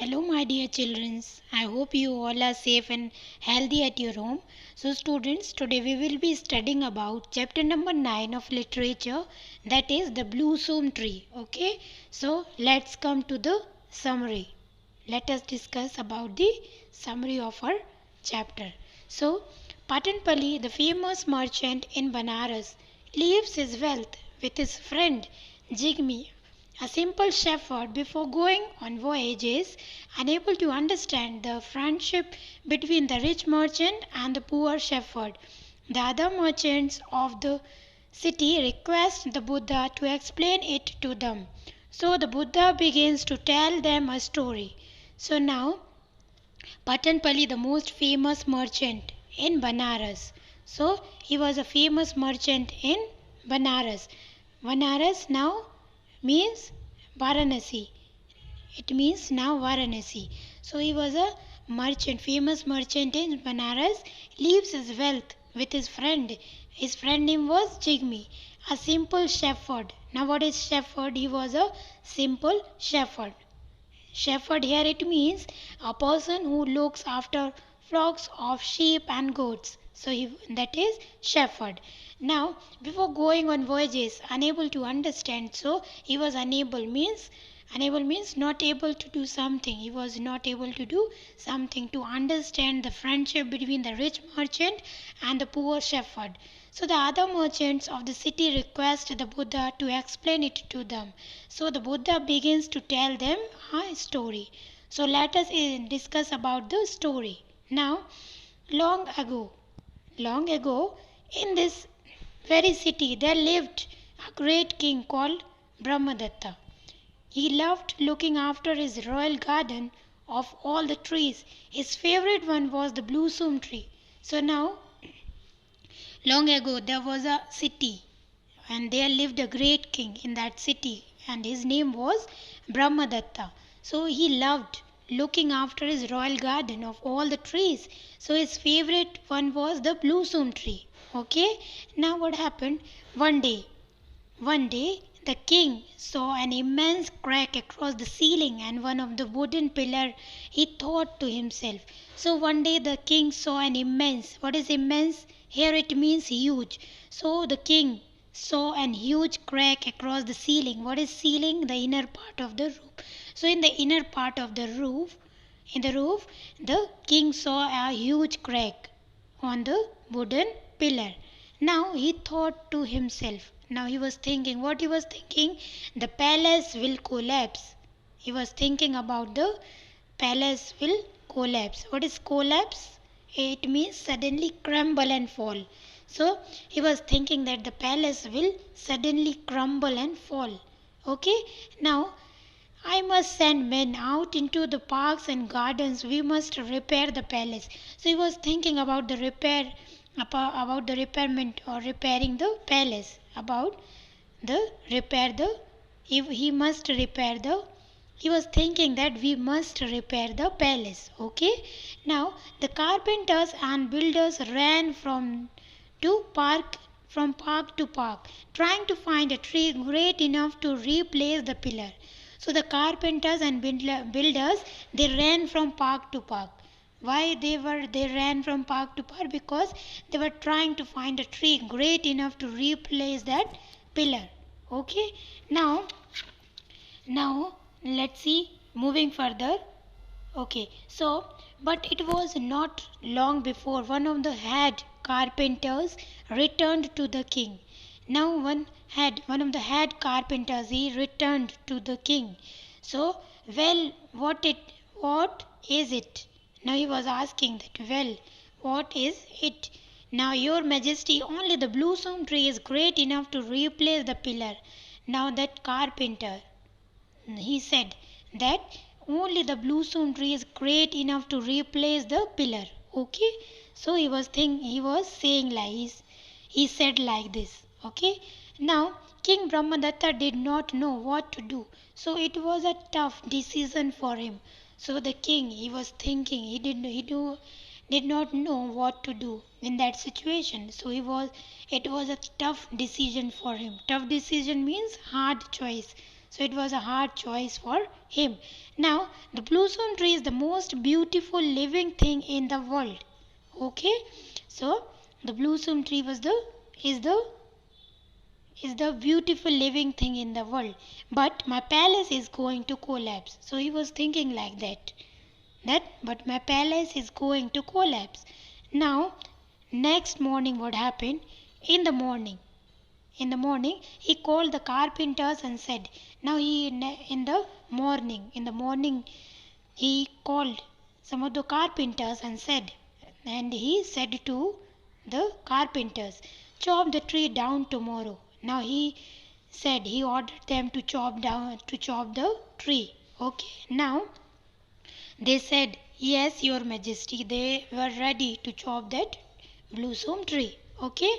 Hello, my dear children. I hope you all are safe and healthy at your home. So, students, today we will be studying about chapter number 9 of literature, that is the Blossom Tree. Okay, so let's come to the summary. Let us discuss about the summary of our chapter. So, Patanpali, the famous merchant in Banaras, leaves his wealth with his friend Jigme, a simple shepherd. Before going on voyages, unable to understand the friendship between the rich merchant and the poor shepherd. The other merchants of the city request the Buddha to explain it to them. So the Buddha begins to tell them a story. So now Patanpali, the most famous merchant in Banaras. So he was a famous merchant in Banaras. Banaras now means Varanasi. It means now Varanasi. So he was a merchant, famous merchant in Banaras, leaves his wealth with his friend. His friend name was Jigme, a simple shepherd. Now what is shepherd? He was a simple shepherd. Shepherd here it means a person who looks after flocks of sheep and goats. So that is shepherd. Now before going on voyages, unable to understand. So he was unable means not able to do something. He was not able to do something to understand the friendship between the rich merchant and the poor shepherd. So the other merchants of the city request the Buddha to explain it to them. So the Buddha begins to tell them a story. So let us discuss about the story. Now, long ago, long ago, in this very city, there lived a great king called Brahmadatta. He loved looking after his royal garden of all the trees. His favorite one was the blossom tree. So now, long ago, there was a city and there lived a great king in that city, and his name was Brahmadatta. So he loved looking after his royal garden of all the trees. So his favorite one was the blossom tree. Okay, now what happened? One day, the king saw an immense crack across the ceiling and one of the wooden pillar. He thought to himself. So one day the king saw an immense. What is immense? Here it means huge. So the king saw an huge crack across the ceiling. What is ceiling? The inner part of the roof. So in the inner part of the roof, the king saw a huge crack on the wooden pillar. Now he thought to himself. Now he was thinking, what he was thinking? The palace will collapse. He was thinking about the palace will collapse. What is collapse? It means suddenly crumble and fall. So he was thinking that the palace will suddenly crumble and fall. Okay, now I must send men out into the parks and gardens. We must repair the palace. So he was thinking about the about the repairment or repairing the palace. About the repair the he must repair the. He was thinking that we must repair the palace. Okay. Now the carpenters and builders ran from park to park, trying to find a tree great enough to replace the pillar. So the carpenters and builders, they ran from park to park. Why they ran from park to park? Because they were trying to find a tree great enough to replace that pillar. Okay. Now let's see, moving further. Okay, so but it was not long before one of the head carpenters returned to the king. Now one of the head carpenters, he returned to the king. So, well, what is it? Now he was asking that, well, what is it? Now, your majesty, only the blossom tree is great enough to replace the pillar. Now that carpenter, he said that only the blossom tree is great enough to replace the pillar. Okay, so he was saying like he said like this. Okay, now King Brahmadatta did not know what to do, so it was a tough decision for him. So the king, he was thinking, did not know what to do in that situation. So it was a tough decision for him. Tough decision means hard choice. So it was a hard choice for him. Now the blossom tree is the most beautiful living thing in the world. Okay, so the blossom tree is the is the beautiful living thing in the world, but my palace is going to collapse. So he was thinking like that but my palace is going to collapse. Now next morning what happened? In the morning, he called the carpenters and said, now he in the morning he called some of the carpenters and he said to the carpenters, chop the tree down tomorrow. Now he ordered them to chop the tree. Okay, now they said, yes, your majesty. They were ready to chop that blossom tree. Okay,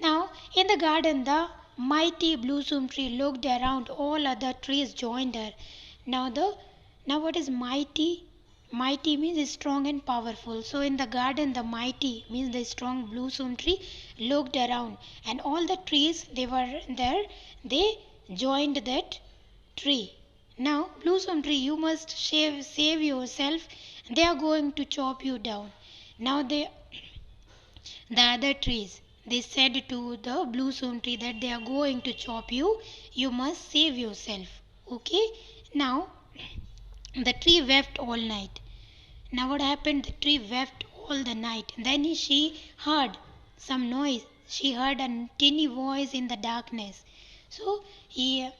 now in the garden the mighty blossom tree looked around. All other trees joined her. Now what is mighty? Mighty means strong and powerful. So in the garden the mighty means the strong blossom tree looked around, and all the trees they were there, they joined that tree. Now blossom tree, you must save yourself. They are going to chop you down. Now the other trees, they said to the blossom tree that they are going to chop you. You must save yourself. Okay. Now the tree wept all night. Now what happened? The tree wept all the night. Then she heard some noise. She heard a tiny voice in the darkness. So the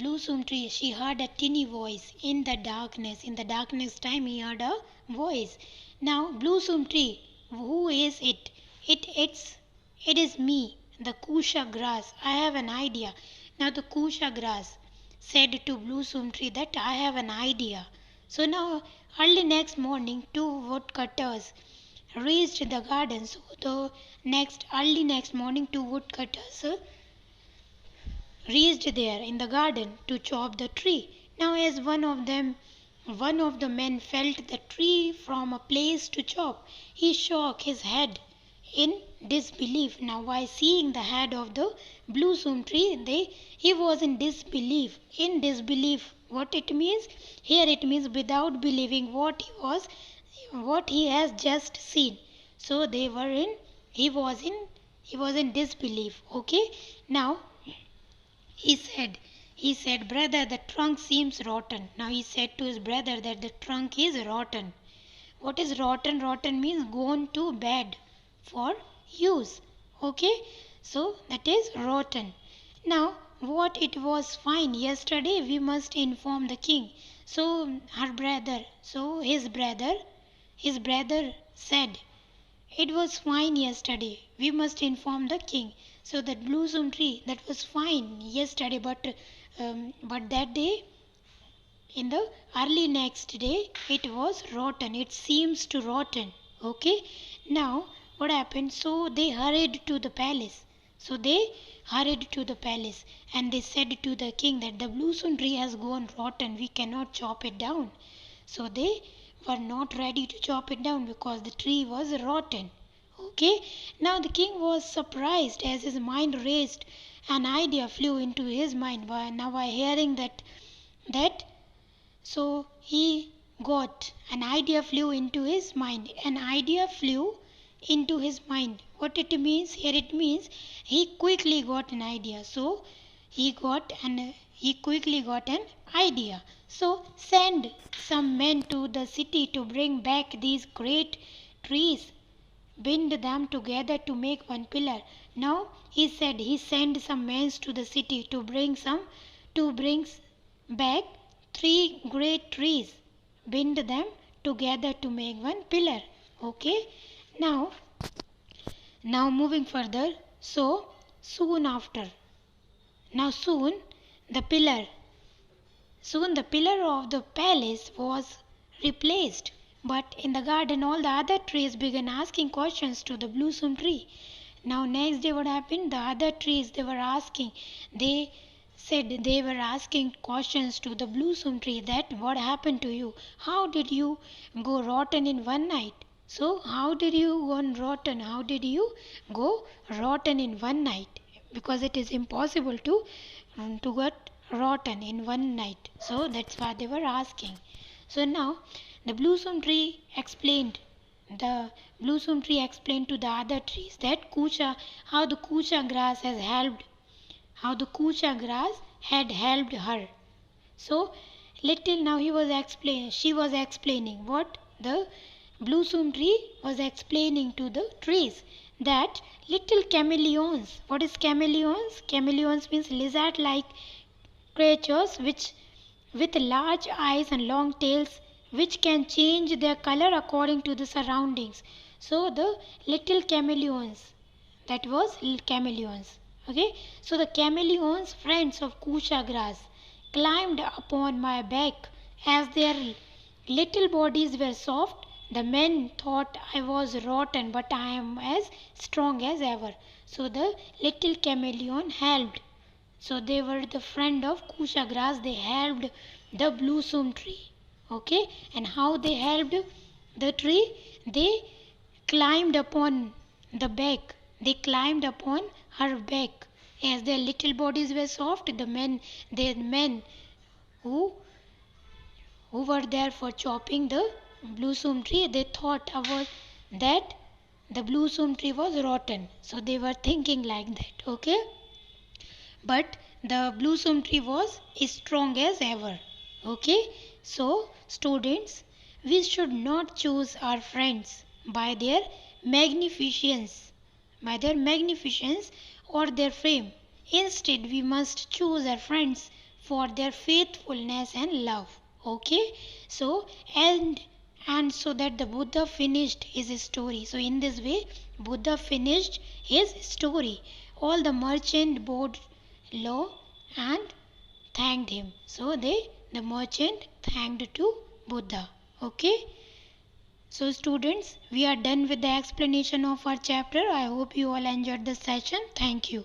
blossom tree, she heard a tiny voice in the darkness. In the darkness time, he heard a voice. Now blossom tree, who is it? It is me, the kusha grass. I have an idea. Now the kusha grass said to blossom tree that I have an idea. So now early next morning, two woodcutters reached the garden. So the early next morning, two woodcutters reached there in the garden to chop the tree. Now as one of the men felt the tree from a place to chop, he shook his head in disbelief. Now by seeing the head of the blossom tree, he was in disbelief. In disbelief, what it means? Here it means without believing what he has just seen. So he was in disbelief. Okay. Now he said, brother, the trunk seems rotten. Now he said to his brother that the trunk is rotten. What is rotten? Rotten means gone to bad for use. Okay, so that is rotten. Now what it was fine yesterday, we must inform the king. So his brother said, it was fine yesterday, we must inform the king. So that blossom tree, that was fine yesterday, but that day, in the early next day, it was rotten. It seems to rotten. Okay. Now what happened? So they hurried to the palace. And they said to the king that the blossom tree has gone rotten. We cannot chop it down. So they were not ready to chop it down because the tree was rotten. Okay. Now the king was surprised as his mind raced. An idea flew into his mind. By hearing that, so he got an idea flew into his mind. An idea flew into his mind. What it means? Here it means he quickly got an idea. So he quickly got an idea. So send some men to the city to bring back these great trees. Bind them together to make one pillar. Now he said he sent some men to the city to bring back three great trees. Bind them together to make one pillar. Okay. Now moving further. So soon the pillar of the palace was replaced. But in the garden, all the other trees began asking questions to the blossom tree. Now next day what happened? The other trees, they were asking questions to the blossom tree that what happened to you? How did you go rotten in one night? So how did you go rotten? How did you go rotten in one night? Because it is impossible to get rotten in one night. So that's what they were asking. So now the blossom tree explained. The blossom tree explained to the other trees that how the kucha grass has helped, how the kucha grass had helped her. So little now she was explaining what the blossom tree was explaining to the trees, that little chameleons. What is chameleons? Chameleons means lizard like creatures which with large eyes and long tails, which can change their color according to the surroundings. So the little chameleons, that was chameleons. Okay, so the chameleons, friends of kusha grass, climbed upon my back. As their little bodies were soft, the men thought I was rotten, but I am as strong as ever. So the little chameleon helped. So they were the friend of kusha grass. They helped the blossom tree. Okay, and how they helped the tree? They climbed upon the back. They climbed upon her back. As their little bodies were soft, the men who were there for chopping the blossom tree, they thought about that the blossom tree was rotten. So they were thinking like that. Okay, but the blossom tree was strong as ever. Okay, so students, we should not choose our friends by their magnificence, or their fame. Instead, we must choose our friends for their faithfulness and love. Okay, so and so that the Buddha finished his story. So in this way, Buddha finished his story. All the merchant bowed low and thanked him. So the merchant thanked to Buddha. Okay. So students, we are done with the explanation of our chapter. I hope you all enjoyed the session. Thank you.